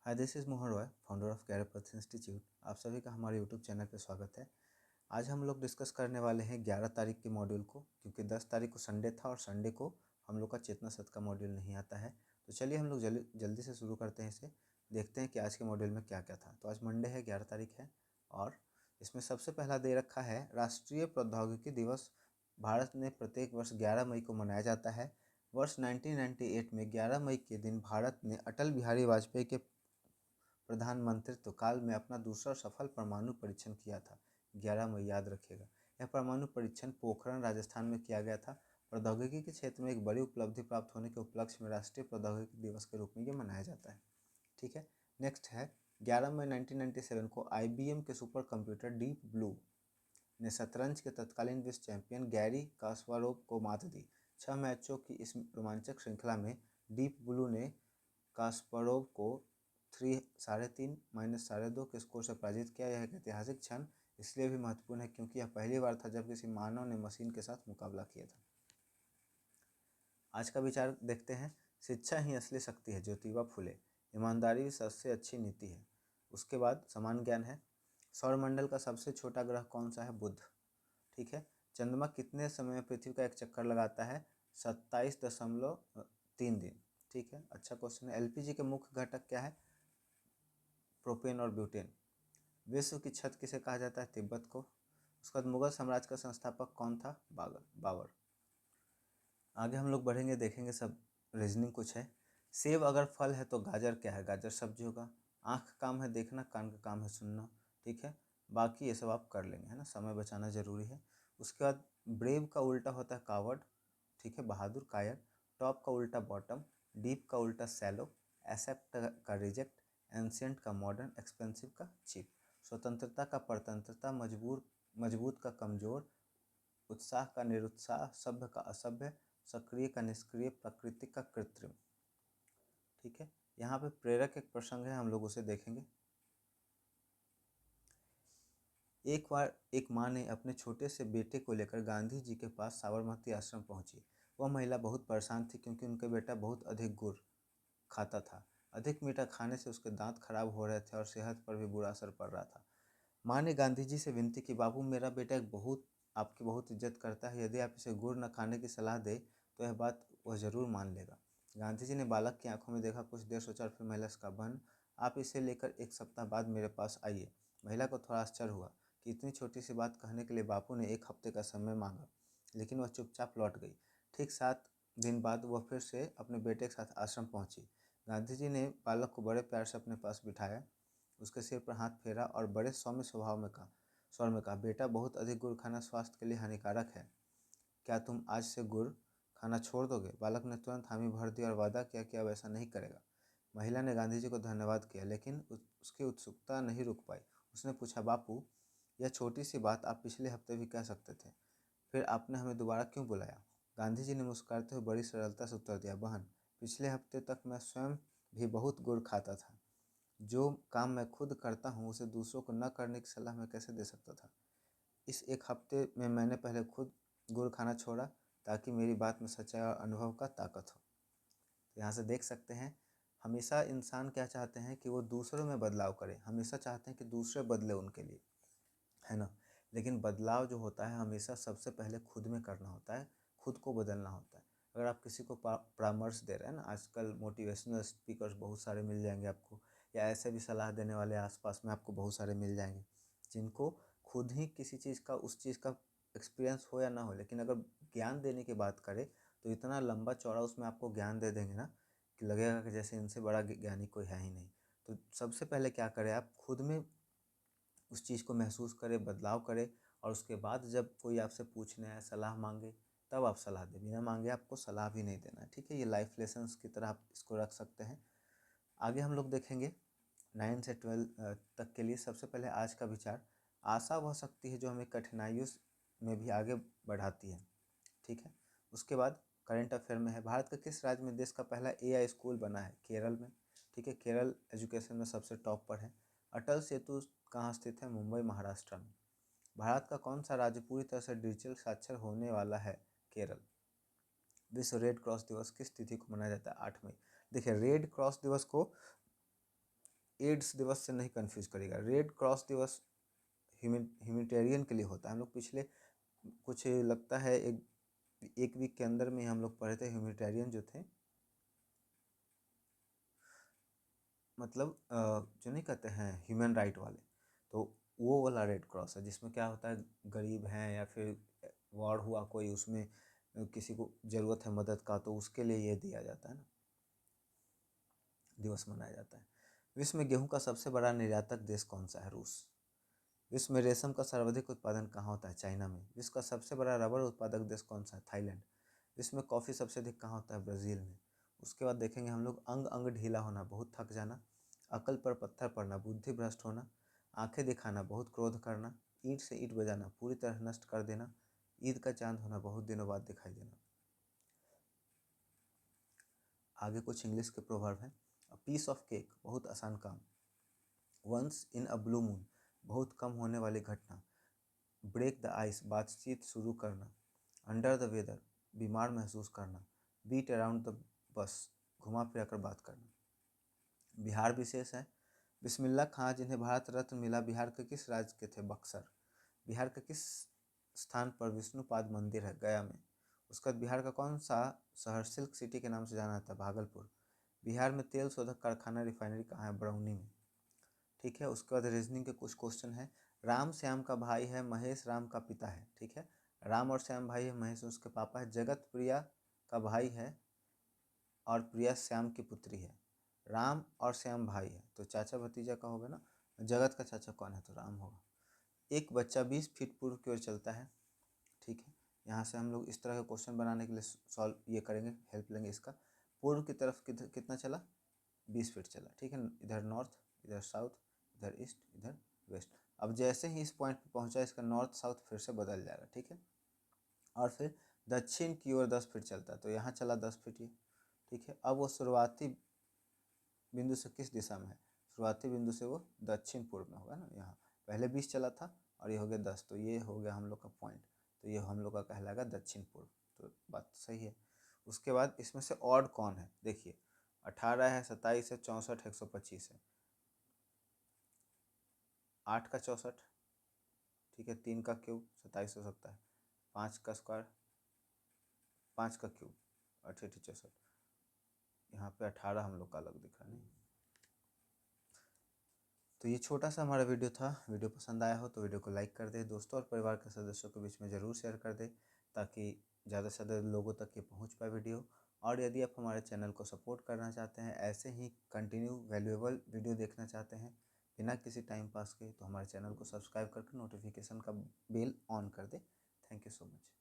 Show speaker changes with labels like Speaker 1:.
Speaker 1: Hi, this is Mohan Roy, founder of Career Path Institute. आप सभी का हमारे यूट्यूब चैनल पे स्वागत है। आज हम लोग डिस्कस करने वाले हैं 11 तारीख के मॉड्यूल को, क्योंकि 10 तारीख को संडे था और संडे को हम लोग का चेतना सत्र का मॉड्यूल नहीं आता है। तो चलिए हम लोग जल्दी से शुरू करते हैं इसे। देखते हैं कि आज के मॉड्यूल में क्या क्या था। तो आज मंडे है, 11 तारीख है और इसमें सबसे पहला दे रखा है राष्ट्रीय प्रौद्योगिकी दिवस। भारत में प्रत्येक वर्ष 11 मई को मनाया जाता है। वर्ष 1998 में 11 मई के दिन भारत ने अटल बिहारी वाजपेयी के प्रधानमंत्रित्व काल में अपना दूसरा सफल परमाणु परीक्षण किया था। 11 मई याद रखिएगा। यह परमाणु परीक्षण पोखरण राजस्थान में किया गया था। प्रौद्योगिकी के क्षेत्र में एक बड़ी उपलब्धि प्राप्त होने के उपलक्ष्य में राष्ट्रीय प्रौद्योगिकी दिवस के रूप में ये मनाया जाता है। ठीक है, नेक्स्ट है 11 मई 1997 को IBM के सुपर कंप्यूटर डीप ब्लू ने शतरंज के तत्कालीन विश्व चैंपियन गैरी कास्पारोव को मात दी। 6 मैचों की इस रोमांचक श्रृंखला में डीप ब्लू ने कास्पारोव को 3.5 -2.5 के स्कोर से पराजित किया। यह एक ऐतिहासिक क्षण इसलिए भी महत्वपूर्ण है क्योंकि यह पहली बार था जब किसी मानव ने मशीन के साथ मुकाबला किया था। आज का विचार देखते हैं। शिक्षा ही असली शक्ति है, ज्योतिबा फुले। ईमानदारी सबसे अच्छी नीति है। उसके बाद समान ज्ञान है। सौरमंडल का सबसे छोटा ग्रह कौन सा है? बुध। ठीक है। चंद्रमा कितने समय में पृथ्वी का एक चक्कर लगाता है? 27.3 दिन। ठीक है, अच्छा क्वेश्चन है। LPG के मुख्य घटक क्या है? प्रोपेन और ब्यूटेन। विश्व की छत किसे कहा जाता है? तिब्बत को। उसके बाद मुगल साम्राज्य का संस्थापक कौन था? बाबर। आगे हम लोग बढ़ेंगे, देखेंगे सब रीजनिंग कुछ है। सेब अगर फल है तो गाजर क्या है? गाजर सब्जी होगा। आँख का काम है देखना, कान का काम है सुनना। ठीक है, बाकी ये सब आप कर लेंगे, है ना, समय बचाना जरूरी है। उसके बाद ब्रेव का उल्टा होता है कावर्ड। ठीक है, बहादुर, कायर। टॉप का उल्टा बॉटम। डीप का उल्टा सैलो। एक्सेप्ट का रिजेक्ट। एंशियंट का मॉडर्न। एक्सपेंसिव का चीप। स्वतंत्रता का परतंत्रता। मजबूत का कमजोर। उत्साह का निरुत्साह। सभ्य का असभ्य। सक्रिय का निष्क्रिय। प्राकृतिक का कृत्रिम। ठीक है, यहाँ पे प्रेरक एक प्रसंग है, हम लोग उसे देखेंगे। एक बार एक माँ ने अपने छोटे से बेटे को लेकर गांधी जी के पास साबरमती आश्रम पहुंची। वह महिला बहुत परेशान थी क्योंकि उनका बेटा बहुत अधिक गुड़ खाता था। अधिक मीठा खाने से उसके दांत खराब हो रहे थे और सेहत पर भी बुरा असर पड़ रहा था। माँ ने गांधी जी से विनती की, बाबू, मेरा बेटा आपकी बहुत इज्जत करता है। यदि आप इसे गुड़ न खाने की सलाह दे तो यह बात वह जरूर मान लेगा। गांधी जी ने बालक की आंखों में देखा, कुछ देर सोचा और फिर महिला का, बहन, आप इसे लेकर एक सप्ताह बाद मेरे पास आइए। महिला को थोड़ा आश्चर्य हुआ कि इतनी छोटी सी बात कहने के लिए बापू ने एक हफ्ते का समय मांगा, लेकिन वह चुपचाप लौट गई। ठीक 7 दिन बाद वह फिर से अपने बेटे के साथ आश्रम पहुंची। गांधी जी ने बालक को बड़े प्यार से अपने पास बिठाया, उसके सिर पर हाथ फेरा और बड़े सौम्य स्वर में कहा, बेटा, बहुत अधिक गुड़ खाना स्वास्थ्य के लिए हानिकारक है। क्या तुम आज से गुड़ खाना छोड़ दोगे? बालक ने तुरंत हामी भर दी और वादा किया कि अब ऐसा नहीं करेगा। महिला ने गांधी जी को धन्यवाद किया, लेकिन उसकी उत्सुकता नहीं रुक पाई। उसने पूछा, बापू, यह छोटी सी बात आप पिछले हफ्ते भी कह सकते थे, फिर आपने हमें दोबारा क्यों बुलाया? गांधी जी ने मुस्कुराते हुए बड़ी सरलता से उत्तर दिया, बहन, पिछले हफ्ते तक मैं स्वयं भी बहुत गुड़ खाता था। जो काम मैं खुद करता हूँ उसे दूसरों को न करने की सलाह मैं कैसे दे सकता था? इस एक हफ्ते में मैंने पहले खुद गुड़ खाना छोड़ा ताकि मेरी बात में सच्चाई और अनुभव का ताकत हो। तो यहाँ से देख सकते हैं, हमेशा इंसान क्या चाहते हैं कि वो दूसरों में बदलाव करे, हमेशा चाहते हैं कि दूसरे बदले उनके लिए, है ना। लेकिन बदलाव जो होता है हमेशा सबसे पहले खुद में करना होता है, खुद को बदलना होता है। अगर आप किसी को परामर्श दे रहे हैं ना, आजकल मोटिवेशनल स्पीकर्स बहुत सारे मिल जाएंगे आपको, या ऐसे भी सलाह देने वाले आसपास में आपको बहुत सारे मिल जाएंगे, जिनको खुद ही किसी चीज़ का, उस चीज़ का एक्सपीरियंस हो या ना हो, लेकिन अगर ज्ञान देने की बात करें तो इतना लंबा चौड़ा उसमें आपको ज्ञान दे देंगे ना कि लगेगा कि जैसे इनसे बड़ा ज्ञानी कोई है ही नहीं। तो सबसे पहले क्या करें, आप खुद में उस चीज़ को महसूस करें, बदलाव करें, और उसके बाद जब कोई आपसे पूछने आए, सलाह मांगे, तब आप सलाह दें। बिना मांगे आपको सलाह भी नहीं देना है। ठीक है, ये लाइफ लेसन्स की तरह आप इसको रख सकते हैं। आगे हम लोग देखेंगे 9 से 12 तक के लिए। सबसे पहले आज का विचार, आशा वह शक्ति है जो हमें कठिनाइयों में भी आगे बढ़ाती है। ठीक है, उसके बाद करंट अफेयर में है, भारत का किस राज्य में देश का पहला AI स्कूल बना है? केरल में। ठीक है, केरल एजुकेशन में सबसे टॉप पर है। अटल सेतु कहाँ स्थित है? मुंबई, महाराष्ट्र में। भारत का कौन सा राज्य पूरी तरह से डिजिटल साक्षर होने वाला है? केरल। विश्व रेड क्रॉस दिवस किस तिथि को मनाया जाता है? 8 मई। देखिए, रेड क्रॉस दिवस को एड्स दिवस से नहीं कंफ्यूज करिएगा। रेड क्रॉस दिवस ह्यूमैनिटेरियन के लिए होता है। हम लोग पिछले कुछ लगता है एक वीक के अंदर में हम लोग पढ़े थे, ह्यूमैनिटेरियन जो थे, मतलब जो नहीं कहते हैं ह्यूमन राइट वाले, तो वो वाला रेड क्रॉस है जिसमें क्या होता है, गरीब हैं या फिर वॉर हुआ कोई, उसमें किसी को ज़रूरत है मदद का, तो उसके लिए ये दिया जाता है ना, दिवस मनाया जाता है। विश्व में गेहूं का सबसे बड़ा निर्यातक देश कौन सा है? रूस। विश्व में रेशम का सर्वाधिक उत्पादन कहाँ होता है? चाइना में। विश्व का सबसे बड़ा रबर उत्पादक देश कौन सा है? थाईलैंड। विश्व में कॉफ़ी सबसे अधिक कहाँ होता है? ब्राज़ील में। उसके बाद देखेंगे हम लोग, अंग अंग ढीला होना, बहुत थक जाना, अकल पर पत्थर पड़ना, बुद्धि भ्रष्ट होना, आंखें दिखाना, बहुत क्रोध करना, ईंट से ईंट बजाना, पूरी तरह नष्ट कर देना, ईद का चांद होना, बहुत दिनों बाद दिखाई देना। आगे कुछ इंग्लिश के प्रोवर्ब हैं। अ पीस ऑफ केक, बहुत आसान काम। Once in a blue moon, बहुत कम होने वाली घटना। ब्रेक द आइस, बातचीत शुरू करना। अंडर द वेदर, बीमार महसूस करना। बीट अराउंड द बस, घुमा फिरा कर बात करना। बिहार विशेष है। बिस्मिल्लाह खां जिन्हें भारत रत्न मिला, बिहार के किस राज्य के थे? बक्सर। बिहार के किस स्थान पर विष्णुपाद मंदिर है? गया में। उसका बिहार का कौन सा शहर सिल्क सिटी के नाम से जाना जाता है? भागलपुर। बिहार में तेल शोधक कारखाना रिफाइनरी कहाँ है? बरौनी में। ठीक है, उसके बाद रीजनिंग के कुछ क्वेश्चन है। राम श्याम का भाई है, महेश राम का पिता है। ठीक है, राम और श्याम भाई है, महेश उसके पापा है। जगत प्रिया का भाई है और प्रिया श्याम की पुत्री है। राम और श्याम भाई है तो चाचा भतीजा का होगा ना। जगत का चाचा कौन है? तो राम होगा। एक बच्चा 20 फीट पूर्व की ओर चलता है। ठीक है, यहाँ से हम लोग इस तरह का क्वेश्चन बनाने के लिए सॉल्व ये करेंगे, हेल्प लेंगे इसका। पूर्व की तरफ कितना चला? 20 फीट चला। ठीक है, इधर नॉर्थ, इधर साउथ, इधर ईस्ट, इधर वेस्ट। अब जैसे ही इस पॉइंट पे पहुंचा, इसका नॉर्थ साउथ फिर से बदल जाएगा। ठीक है, और फिर दक्षिण की ओर 10 फीट चलता है, तो यहाँ चला 10 फीट ये। ठीक है, अब वो शुरुआती बिंदु से किस दिशा में है? शुरुआती बिंदु से वो दक्षिण पूर्व में होगा ना। यहाँ पहले 20 चला था और ये हो गया 10, तो ये हो गया हम लोग का पॉइंट, तो ये हम लोग का कहलाएगा दक्षिण पूर्व। तो बात सही है। उसके बाद इसमें से ऑड कौन है? देखिए, 18 है, 27 है, 64 है, 125 है। 8 का 64, ठीक है, 3 का क्यूब 27 हो सकता है, 5 का स्क्वायर, 5 का क्यूब 88 64। यहाँ पे 18 हम लोग का अलग दिख रहा नहीं। तो ये छोटा सा हमारा वीडियो था। वीडियो पसंद आया हो तो वीडियो को लाइक कर दे, दोस्तों और परिवार के सदस्यों के बीच में ज़रूर शेयर कर दे, ताकि ज़्यादा से ज़्यादा लोगों तक ये पहुँच पाए वीडियो। और यदि आप हमारे चैनल को सपोर्ट करना चाहते हैं, ऐसे ही कंटिन्यू वैल्यूएबल वीडियो देखना चाहते हैं बिना किसी टाइम पास के, तो हमारे चैनल को सब्सक्राइब करके नोटिफिकेशन का बेल ऑन कर दे। Thank you so much.